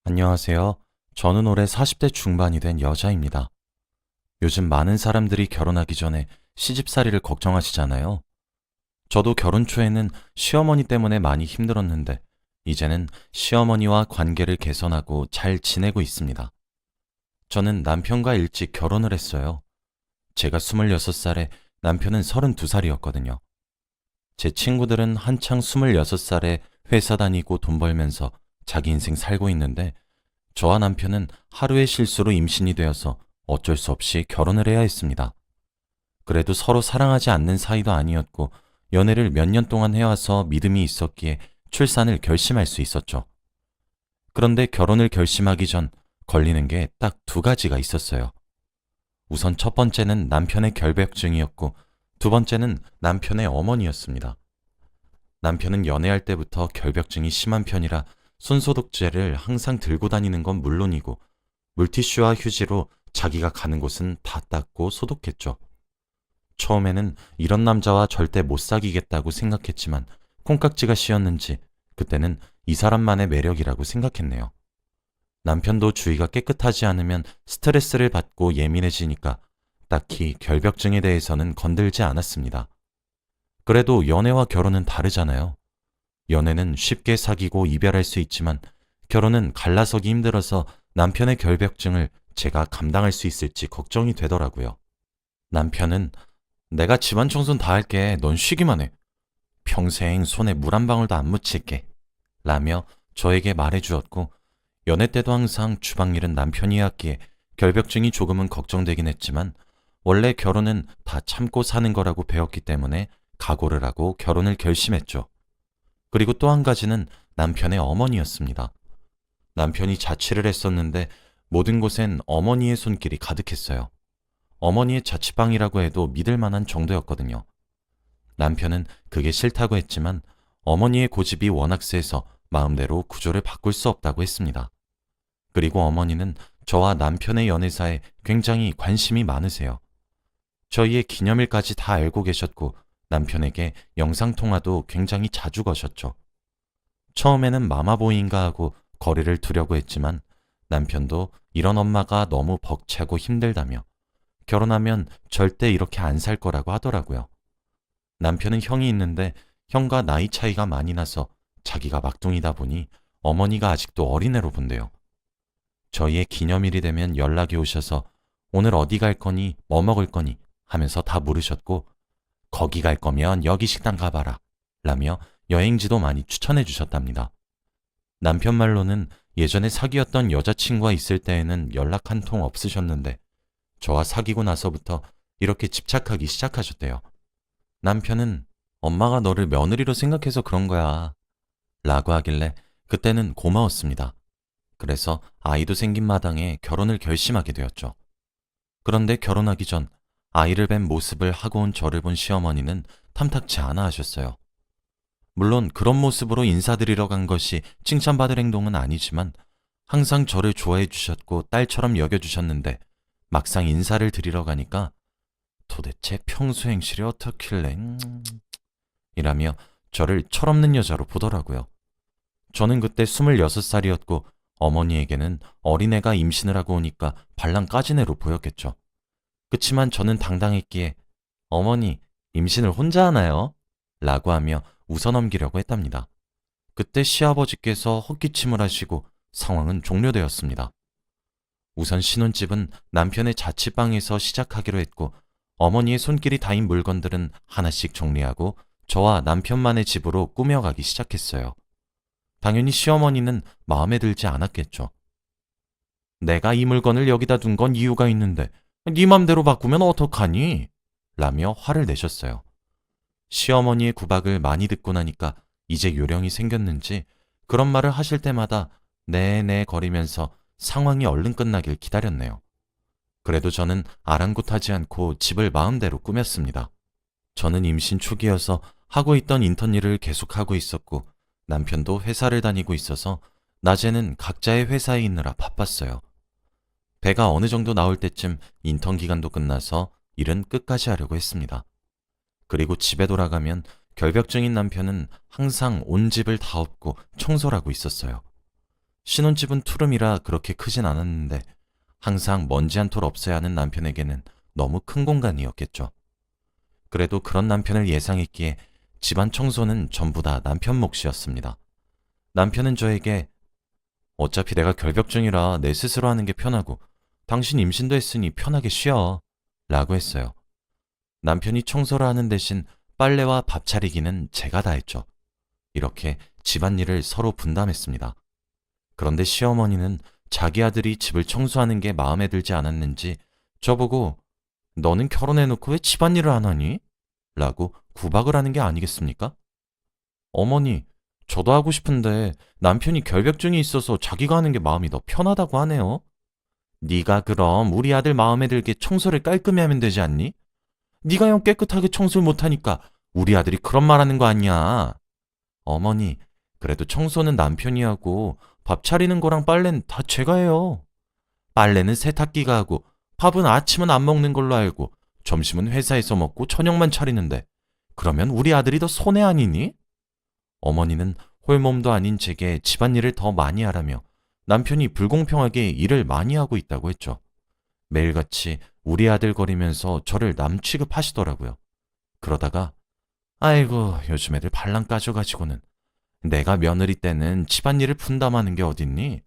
안녕하세요. 저는 올해 40대 중반이 된 여자입니다. 요즘 많은 사람들이 결혼하기 전에 시집살이를 걱정하시잖아요. 저도 결혼 초에는 시어머니 때문에 많이 힘들었는데, 이제는 시어머니와 관계를 개선하고 잘 지내고 있습니다. 저는 남편과 일찍 결혼을 했어요. 제가 26살에 남편은 32살이었거든요. 제 친구들은 한창 26살에 회사 다니고 돈 벌면서 자기 인생 살고 있는데, 저와 남편은 하루의 실수로 임신이 되어서 어쩔 수 없이 결혼을 해야 했습니다. 그래도 서로 사랑하지 않는 사이도 아니었고 연애를 몇 년 동안 해와서 믿음이 있었기에 출산을 결심할 수 있었죠. 그런데 결혼을 결심하기 전 걸리는 게 딱 두 가지가 있었어요. 우선 첫 번째는 남편의 결벽증이었고 두 번째는 남편의 어머니였습니다. 남편은 연애할 때부터 결벽증이 심한 편이라 손소독제를 항상 들고 다니는 건 물론이고 물티슈와 휴지로 자기가 가는 곳은 다 닦고 소독했죠. 처음에는 이런 남자와 절대 못 사귀겠다고 생각했지만 콩깍지가 씌었는지 그때는 이 사람만의 매력이라고 생각했네요. 남편도 주위가 깨끗하지 않으면 스트레스를 받고 예민해지니까 딱히 결벽증에 대해서는 건들지 않았습니다. 그래도 연애와 결혼은 다르잖아요. 연애는 쉽게 사귀고 이별할 수 있지만 결혼은 갈라서기 힘들어서 남편의 결벽증을 제가 감당할 수 있을지 걱정이 되더라고요. 남편은 내가 집안 청소는 다 할게. 넌 쉬기만 해. 평생 손에 물 한 방울도 안 묻힐게. 라며 저에게 말해주었고 연애 때도 항상 주방일은 남편이 했기에 결벽증이 조금은 걱정되긴 했지만 원래 결혼은 다 참고 사는 거라고 배웠기 때문에 각오를 하고 결혼을 결심했죠. 그리고 또 한 가지는 남편의 어머니였습니다. 남편이 자취를 했었는데 모든 곳엔 어머니의 손길이 가득했어요. 어머니의 자취방이라고 해도 믿을 만한 정도였거든요. 남편은 그게 싫다고 했지만 어머니의 고집이 워낙 세서 마음대로 구조를 바꿀 수 없다고 했습니다. 그리고 어머니는 저와 남편의 연애사에 굉장히 관심이 많으세요. 저희의 기념일까지 다 알고 계셨고 남편에게 영상통화도 굉장히 자주 거셨죠. 처음에는 마마보이인가 하고 거리를 두려고 했지만 남편도 이런 엄마가 너무 벅차고 힘들다며 결혼하면 절대 이렇게 안 살 거라고 하더라고요. 남편은 형이 있는데 형과 나이 차이가 많이 나서 자기가 막둥이다 보니 어머니가 아직도 어린애로 본대요. 저희의 기념일이 되면 연락이 오셔서 오늘 어디 갈 거니, 뭐 먹을 거니 하면서 다 물으셨고 거기 갈 거면 여기 식당 가봐라 라며 여행지도 많이 추천해 주셨답니다. 남편 말로는 예전에 사귀었던 여자친구가 있을 때에는 연락 한 통 없으셨는데 저와 사귀고 나서부터 이렇게 집착하기 시작하셨대요. 남편은 엄마가 너를 며느리로 생각해서 그런 거야 라고 하길래 그때는 고마웠습니다. 그래서 아이도 생긴 마당에 결혼을 결심하게 되었죠. 그런데 결혼하기 전 아이를 뵌 모습을 하고 온 저를 본 시어머니는 탐탁치 않아 하셨어요. 물론 그런 모습으로 인사드리러 간 것이 칭찬받을 행동은 아니지만 항상 저를 좋아해 주셨고 딸처럼 여겨주셨는데 막상 인사를 드리러 가니까 도대체 평소 행실이 어떻길래 이라며 저를 철없는 여자로 보더라고요. 저는 그때 26살이었고 어머니에게는 어린애가 임신을 하고 오니까 발랑 까진 애로 보였겠죠. 그치만 저는 당당했기에 어머니 임신을 혼자 하나요? 라고 하며 웃어넘기려고 했답니다. 그때 시아버지께서 헛기침을 하시고 상황은 종료되었습니다. 우선 신혼집은 남편의 자취방에서 시작하기로 했고 어머니의 손길이 닿인 물건들은 하나씩 정리하고 저와 남편만의 집으로 꾸며가기 시작했어요. 당연히 시어머니는 마음에 들지 않았겠죠. 내가 이 물건을 여기다 둔 건 이유가 있는데 네 맘대로 바꾸면 어떡하니? 라며 화를 내셨어요. 시어머니의 구박을 많이 듣고 나니까 이제 요령이 생겼는지 그런 말을 하실 때마다 네네 거리면서 상황이 얼른 끝나길 기다렸네요. 그래도 저는 아랑곳하지 않고 집을 마음대로 꾸몄습니다. 저는 임신 초기여서 하고 있던 인턴 일을 계속하고 있었고 남편도 회사를 다니고 있어서 낮에는 각자의 회사에 있느라 바빴어요. 배가 어느 정도 나올 때쯤 인턴 기간도 끝나서 일은 끝까지 하려고 했습니다. 그리고 집에 돌아가면 결벽증인 남편은 항상 온 집을 다 엎고 청소를 하고 있었어요. 신혼집은 투룸이라 그렇게 크진 않았는데 항상 먼지 한 톨 없어야 하는 남편에게는 너무 큰 공간이었겠죠. 그래도 그런 남편을 예상했기에 집안 청소는 전부 다 남편 몫이었습니다. 남편은 저에게 어차피 내가 결벽 중이라 내 스스로 하는 게 편하고 당신 임신도 했으니 편하게 쉬어 라고 했어요. 남편이 청소를 하는 대신 빨래와 밥 차리기는 제가 다 했죠. 이렇게 집안일을 서로 분담했습니다. 그런데 시어머니는 자기 아들이 집을 청소하는 게 마음에 들지 않았는지 저보고 너는 결혼해놓고 왜 집안일을 안 하니? 라고 구박을 하는 게 아니겠습니까? 어머니, 저도 하고 싶은데 남편이 결벽증이 있어서 자기가 하는 게 마음이 더 편하다고 하네요. 네가 그럼 우리 아들 마음에 들게 청소를 깔끔히 하면 되지 않니? 네가 영 깨끗하게 청소를 못하니까 우리 아들이 그런 말 하는 거 아니야. 어머니, 그래도 청소는 남편이 하고 밥 차리는 거랑 빨래는 다 제가 해요. 빨래는 세탁기가 하고 밥은 아침은 안 먹는 걸로 알고 점심은 회사에서 먹고 저녁만 차리는데 그러면 우리 아들이 더 손해 아니니? 어머니는 홀몸도 아닌 제게 집안일을 더 많이 하라며 남편이 불공평하게 일을 많이 하고 있다고 했죠. 매일같이 우리 아들 거리면서 저를 남 취급하시더라고요. 그러다가 아이고 요즘 애들 발랑 까져가지고는 내가 며느리 때는 집안일을 분담하는 게 어딨니?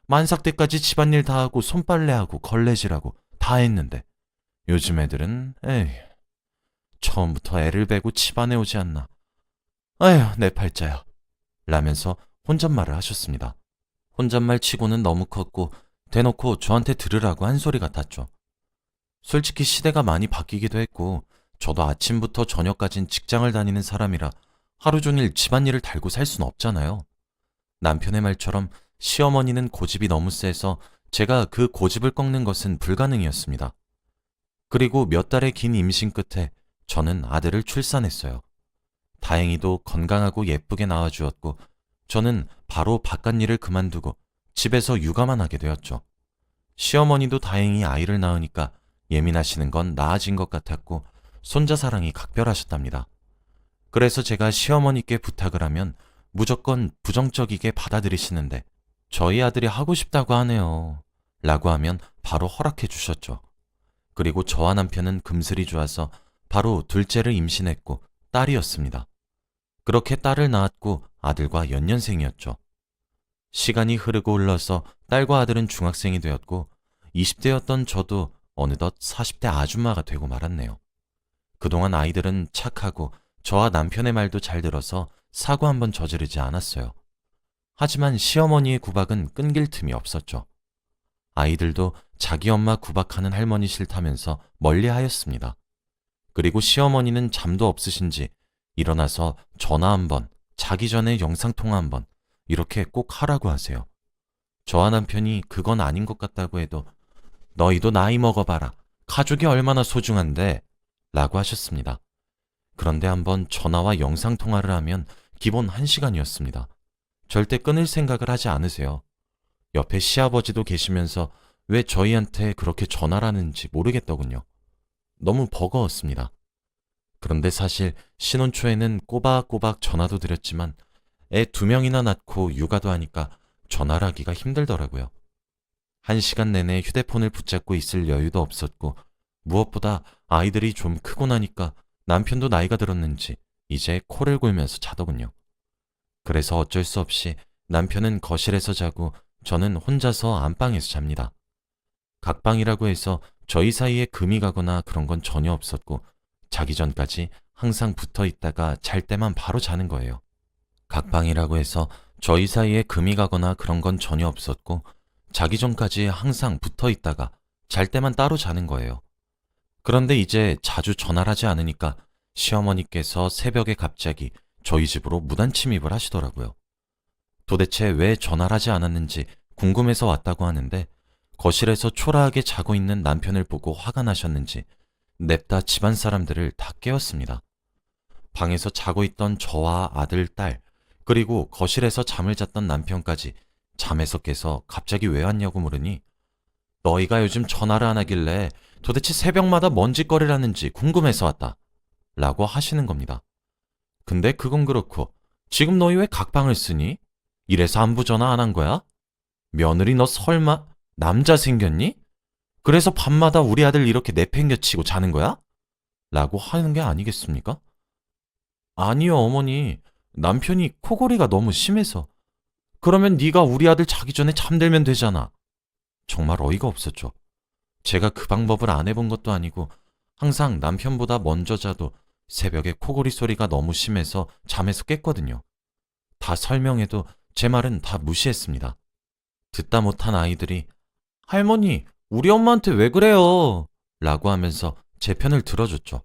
만삭 때까지 집안일 다 하고 손빨래하고 걸레질하고 다 했는데 요즘 애들은 에이 처음부터 애를 베고 집안에 오지 않나. 아휴 내 팔자야 라면서 혼잣말을 하셨습니다. 혼잣말 치고는 너무 컸고 대놓고 저한테 들으라고 한 소리 같았죠. 솔직히 시대가 많이 바뀌기도 했고 저도 아침부터 저녁까진 직장을 다니는 사람이라 하루 종일 집안일을 달고 살 순 없잖아요. 남편의 말처럼 시어머니는 고집이 너무 세서 제가 그 고집을 꺾는 것은 불가능이었습니다. 그리고 몇 달의 긴 임신 끝에 저는 아들을 출산했어요. 다행히도 건강하고 예쁘게 낳아주었고 저는 바로 바깥 일을 그만두고 집에서 육아만 하게 되었죠. 시어머니도 다행히 아이를 낳으니까 예민하시는 건 나아진 것 같았고 손자 사랑이 각별하셨답니다. 그래서 제가 시어머니께 부탁을 하면 무조건 부정적이게 받아들이시는데 저희 아들이 하고 싶다고 하네요. 라고 하면 바로 허락해 주셨죠. 그리고 저와 남편은 금슬이 좋아서 바로 둘째를 임신했고 딸이었습니다. 그렇게 딸을 낳았고 아들과 연년생이었죠. 시간이 흐르고 흘러서 딸과 아들은 중학생이 되었고 20대였던 저도 어느덧 40대 아줌마가 되고 말았네요. 그동안 아이들은 착하고 저와 남편의 말도 잘 들어서 사고 한번 저지르지 않았어요. 하지만 시어머니의 구박은 끊길 틈이 없었죠. 아이들도 자기 엄마 구박하는 할머니 싫다면서 멀리하였습니다. 그리고 시어머니는 잠도 없으신지 일어나서 전화 한번, 자기 전에 영상통화 한번 이렇게 꼭 하라고 하세요. 저와 남편이 그건 아닌 것 같다고 해도 너희도 나이 먹어봐라. 가족이 얼마나 소중한데? 라고 하셨습니다. 그런데 한번 전화와 영상통화를 하면 기본 1시간이었습니다. 절대 끊을 생각을 하지 않으세요. 옆에 시아버지도 계시면서 왜 저희한테 그렇게 전화를 하는지 모르겠더군요. 너무 버거웠습니다. 그런데 사실 신혼 초에는 꼬박꼬박 전화도 드렸지만 애 2명이나 낳고 육아도 하니까 전화를 하기가 힘들더라고요. 1시간 내내 휴대폰을 붙잡고 있을 여유도 없었고 무엇보다 아이들이 좀 크고 나니까 남편도 나이가 들었는지 이제 코를 골면서 자더군요. 그래서 어쩔 수 없이 남편은 거실에서 자고 저는 혼자서 안방에서 잡니다. 각방이라고 해서 저희 사이에 금이 가거나 그런 건 전혀 없었고 자기 전까지 항상 붙어 있다가 잘 때만 바로 자는 거예요. 각방이라고 해서 저희 사이에 금이 가거나 그런 건 전혀 없었고 자기 전까지 항상 붙어 있다가 잘 때만 따로 자는 거예요. 그런데 이제 자주 전화를 하지 않으니까 시어머니께서 새벽에 갑자기 저희 집으로 무단 침입을 하시더라고요. 도대체 왜 전화를 하지 않았는지 궁금해서 왔다고 하는데 거실에서 초라하게 자고 있는 남편을 보고 화가 나셨는지 냅다 집안 사람들을 다 깨웠습니다. 방에서 자고 있던 저와 아들, 딸, 그리고 거실에서 잠을 잤던 남편까지 잠에서 깨서 갑자기 왜 왔냐고 물으니 너희가 요즘 전화를 안 하길래 도대체 새벽마다 뭔 짓거리를 하는지 궁금해서 왔다. 라고 하시는 겁니다. 근데 그건 그렇고 지금 너희 왜 각방을 쓰니? 이래서 안부 전화 안 한 거야? 며느리 너 설마 남자 생겼니? 그래서 밤마다 우리 아들 이렇게 내팽개치고 자는 거야? 라고 하는 게 아니겠습니까? 아니요, 어머니. 남편이 코골이가 너무 심해서. 그러면 네가 우리 아들 자기 전에 잠들면 되잖아. 정말 어이가 없었죠. 제가 그 방법을 안 해본 것도 아니고 항상 남편보다 먼저 자도 새벽에 코골이 소리가 너무 심해서 잠에서 깼거든요. 다 설명해도 제 말은 다 무시했습니다. 듣다 못한 아이들이 할머니, 우리 엄마한테 왜 그래요? 라고 하면서 제 편을 들어줬죠.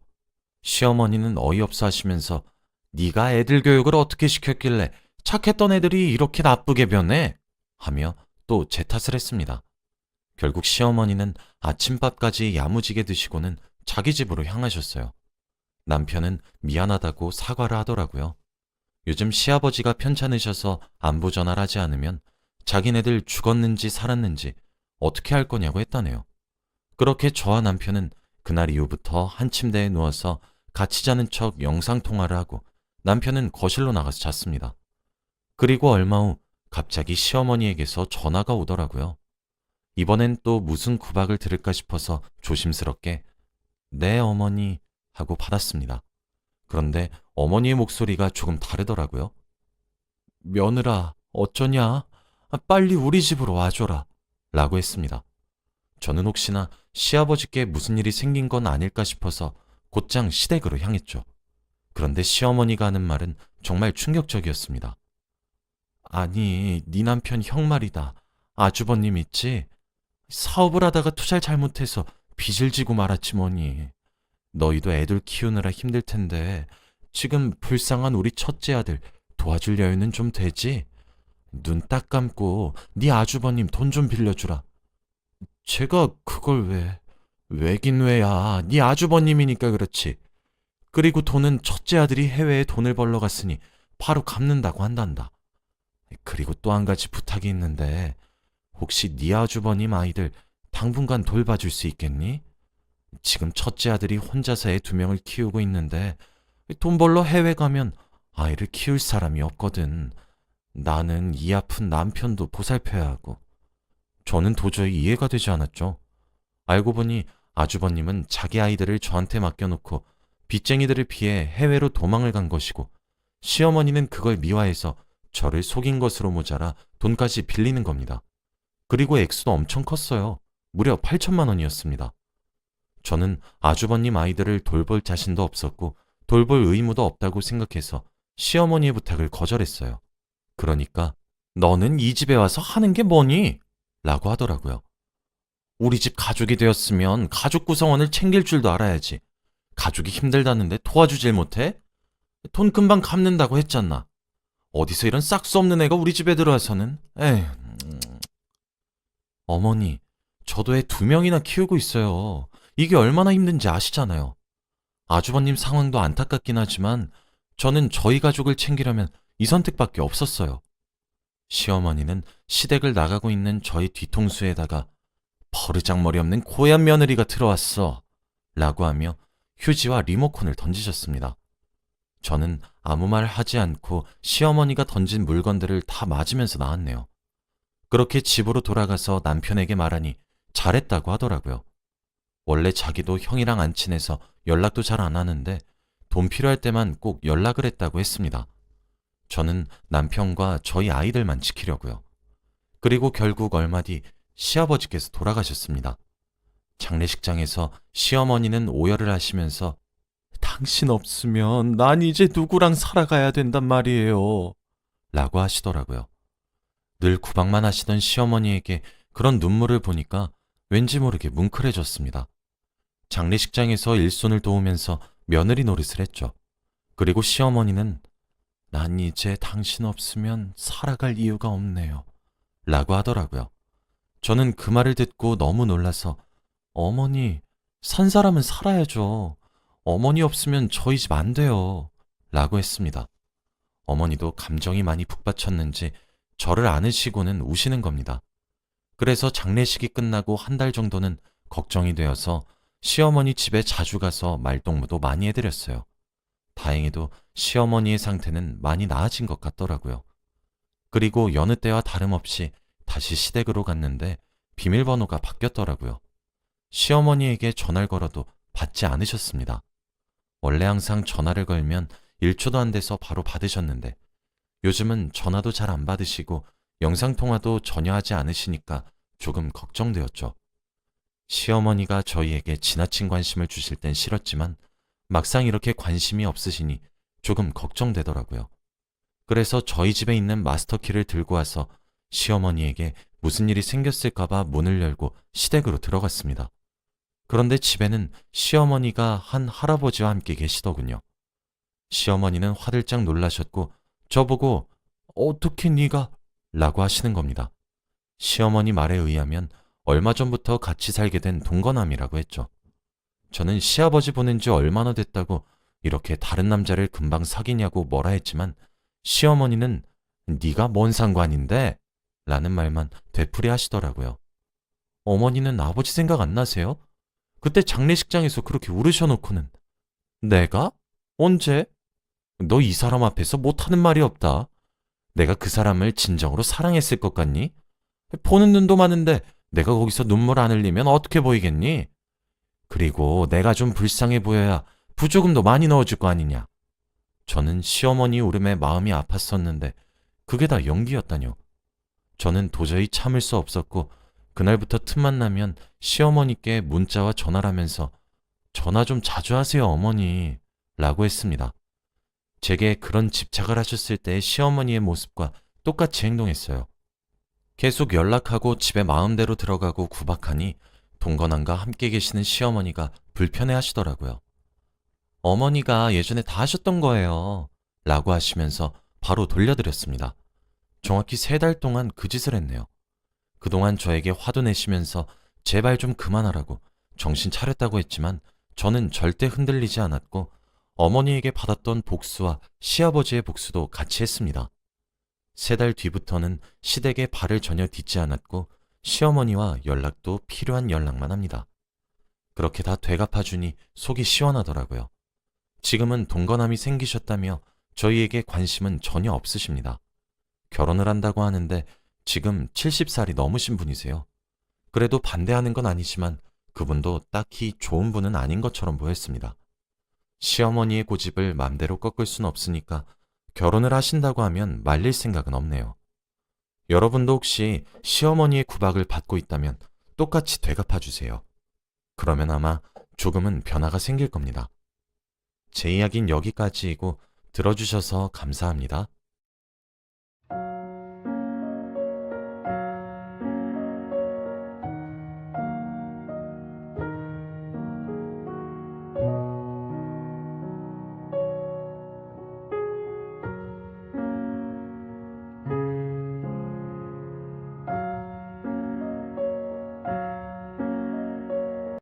시어머니는 어이없어 하시면서 네가 애들 교육을 어떻게 시켰길래 착했던 애들이 이렇게 나쁘게 변해? 하며 또 제 탓을 했습니다. 결국 시어머니는 아침밥까지 야무지게 드시고는 자기 집으로 향하셨어요. 남편은 미안하다고 사과를 하더라고요. 요즘 시아버지가 편찮으셔서 안부 전화를 하지 않으면 자기네들 죽었는지 살았는지 어떻게 할 거냐고 했다네요. 그렇게 저와 남편은 그날 이후부터 한 침대에 누워서 같이 자는 척 영상통화를 하고 남편은 거실로 나가서 잤습니다. 그리고 얼마 후 갑자기 시어머니에게서 전화가 오더라고요. 이번엔 또 무슨 구박을 들을까 싶어서 조심스럽게 네 어머니 하고 받았습니다. 그런데 어머니의 목소리가 조금 다르더라고요. 며느라 어쩌냐? 빨리 우리 집으로 와줘라 라고 했습니다. 저는 혹시나 시아버지께 무슨 일이 생긴 건 아닐까 싶어서 곧장 시댁으로 향했죠. 그런데 시어머니가 하는 말은 정말 충격적이었습니다. 아니, 네 남편 형 말이다. 아주버님 있지? 사업을 하다가 투자를 잘못해서 빚을 지고 말았지 뭐니. 너희도 애들 키우느라 힘들 텐데 지금 불쌍한 우리 첫째 아들 도와줄 여유는 좀 되지? 눈 딱 감고 네 아주버님 돈 좀 빌려주라. 제가 그걸 왜? 왜긴 왜야. 네 아주버님이니까 그렇지. 그리고 돈은 첫째 아들이 해외에 돈을 벌러 갔으니 바로 갚는다고 한단다. 그리고 또 한 가지 부탁이 있는데 혹시 네 아주버님 아이들 당분간 돌봐줄 수 있겠니? 지금 첫째 아들이 혼자서 애 2명을 키우고 있는데 돈 벌러 해외 가면 아이를 키울 사람이 없거든. 나는 이 아픈 남편도 보살펴야 하고. 저는 도저히 이해가 되지 않았죠. 알고 보니 아주버님은 자기 아이들을 저한테 맡겨놓고 빚쟁이들을 피해 해외로 도망을 간 것이고 시어머니는 그걸 미화해서 저를 속인 것으로 모자라 돈까지 빌리는 겁니다. 그리고 액수도 엄청 컸어요. 무려 8천만 원이었습니다. 저는 아주버님 아이들을 돌볼 자신도 없었고 돌볼 의무도 없다고 생각해서 시어머니의 부탁을 거절했어요. 그러니까 너는 이 집에 와서 하는 게 뭐니? 라고 하더라고요. 우리 집 가족이 되었으면 가족 구성원을 챙길 줄도 알아야지. 가족이 힘들다는데 도와주질 못해? 돈 금방 갚는다고 했잖아. 어디서 이런 싹수 없는 애가 우리 집에 들어와서는. 에휴. 어머니, 저도 애 2명이나 키우고 있어요. 이게 얼마나 힘든지 아시잖아요. 아주버님 상황도 안타깝긴 하지만 저는 저희 가족을 챙기려면 이 선택밖에 없었어요. 시어머니는 시댁을 나가고 있는 저희 뒤통수에다가 버르장머리 없는 고얀 며느리가 들어왔어 라고 하며 휴지와 리모컨을 던지셨습니다. 저는 아무 말 하지 않고 시어머니가 던진 물건들을 다 맞으면서 나왔네요. 그렇게 집으로 돌아가서 남편에게 말하니 잘했다고 하더라고요. 원래 자기도 형이랑 안 친해서 연락도 잘 안 하는데 돈 필요할 때만 꼭 연락을 했다고 했습니다. 저는 남편과 저희 아이들만 지키려고요. 그리고 결국 얼마 뒤 시아버지께서 돌아가셨습니다. 장례식장에서 시어머니는 오열을 하시면서 당신 없으면 난 이제 누구랑 살아가야 된단 말이에요 라고 하시더라고요. 늘 구박만 하시던 시어머니에게 그런 눈물을 보니까 왠지 모르게 뭉클해졌습니다. 장례식장에서 일손을 도우면서 며느리 노릇을 했죠. 그리고 시어머니는 난 이제 당신 없으면 살아갈 이유가 없네요 라고 하더라고요. 저는 그 말을 듣고 너무 놀라서 어머니, 산 사람은 살아야죠. 어머니 없으면 저희 집 안 돼요 라고 했습니다. 어머니도 감정이 많이 북받쳤는지 저를 안으시고는 우시는 겁니다. 그래서 장례식이 끝나고 한 달 정도는 걱정이 되어서 시어머니 집에 자주 가서 말동무도 많이 해드렸어요. 다행히도 시어머니의 상태는 많이 나아진 것 같더라고요. 그리고 여느 때와 다름없이 다시 시댁으로 갔는데 비밀번호가 바뀌었더라고요. 시어머니에게 전화를 걸어도 받지 않으셨습니다. 원래 항상 전화를 걸면 1초도 안 돼서 바로 받으셨는데 요즘은 전화도 잘 안 받으시고 영상통화도 전혀 하지 않으시니까 조금 걱정되었죠. 시어머니가 저희에게 지나친 관심을 주실 땐 싫었지만 막상 이렇게 관심이 없으시니 조금 걱정되더라고요. 그래서 저희 집에 있는 마스터키를 들고 와서 시어머니에게 무슨 일이 생겼을까봐 문을 열고 시댁으로 들어갔습니다. 그런데 집에는 시어머니가 한 할아버지와 함께 계시더군요. 시어머니는 화들짝 놀라셨고 저보고 어떻게 네가 라고 하시는 겁니다. 시어머니 말에 의하면 얼마 전부터 같이 살게 된 동거남이라고 했죠. 저는 시아버지 보낸 지 얼마나 됐다고 이렇게 다른 남자를 금방 사귀냐고 뭐라 했지만 시어머니는 네가 뭔 상관인데? 라는 말만 되풀이 하시더라고요. 어머니는 아버지 생각 안 나세요? 그때 장례식장에서 그렇게 울으셔놓고는 내가? 언제? 너 이 사람 앞에서 못하는 말이 없다. 내가 그 사람을 진정으로 사랑했을 것 같니? 보는 눈도 많은데 내가 거기서 눈물 안 흘리면 어떻게 보이겠니? 그리고 내가 좀 불쌍해 보여야 부조금도 많이 넣어줄 거 아니냐. 저는 시어머니 울음에 마음이 아팠었는데 그게 다 연기였다뇨. 저는 도저히 참을 수 없었고 그날부터 틈만 나면 시어머니께 문자와 전화를 하면서 전화 좀 자주 하세요 어머니 라고 했습니다. 제게 그런 집착을 하셨을 때의 시어머니의 모습과 똑같이 행동했어요. 계속 연락하고 집에 마음대로 들어가고 구박하니 동거남과 함께 계시는 시어머니가 불편해 하시더라고요. 어머니가 예전에 다 하셨던 거예요 라고 하시면서 바로 돌려드렸습니다. 정확히 3달 동안 그 짓을 했네요. 그동안 저에게 화도 내시면서 제발 좀 그만하라고 정신 차렸다고 했지만 저는 절대 흔들리지 않았고 어머니에게 받았던 복수와 시아버지의 복수도 같이 했습니다. 3달 뒤부터는 시댁에 발을 전혀 딛지 않았고 시어머니와 연락도 필요한 연락만 합니다. 그렇게 다 되갚아주니 속이 시원하더라고요. 지금은 동거남이 생기셨다며 저희에게 관심은 전혀 없으십니다. 결혼을 한다고 하는데 지금 70살이 넘으신 분이세요. 그래도 반대하는 건 아니지만 그분도 딱히 좋은 분은 아닌 것처럼 보였습니다. 시어머니의 고집을 맘대로 꺾을 순 없으니까 결혼을 하신다고 하면 말릴 생각은 없네요. 여러분도 혹시 시어머니의 구박을 받고 있다면 똑같이 되갚아주세요. 그러면 아마 조금은 변화가 생길 겁니다. 제 이야기는 여기까지이고 들어주셔서 감사합니다.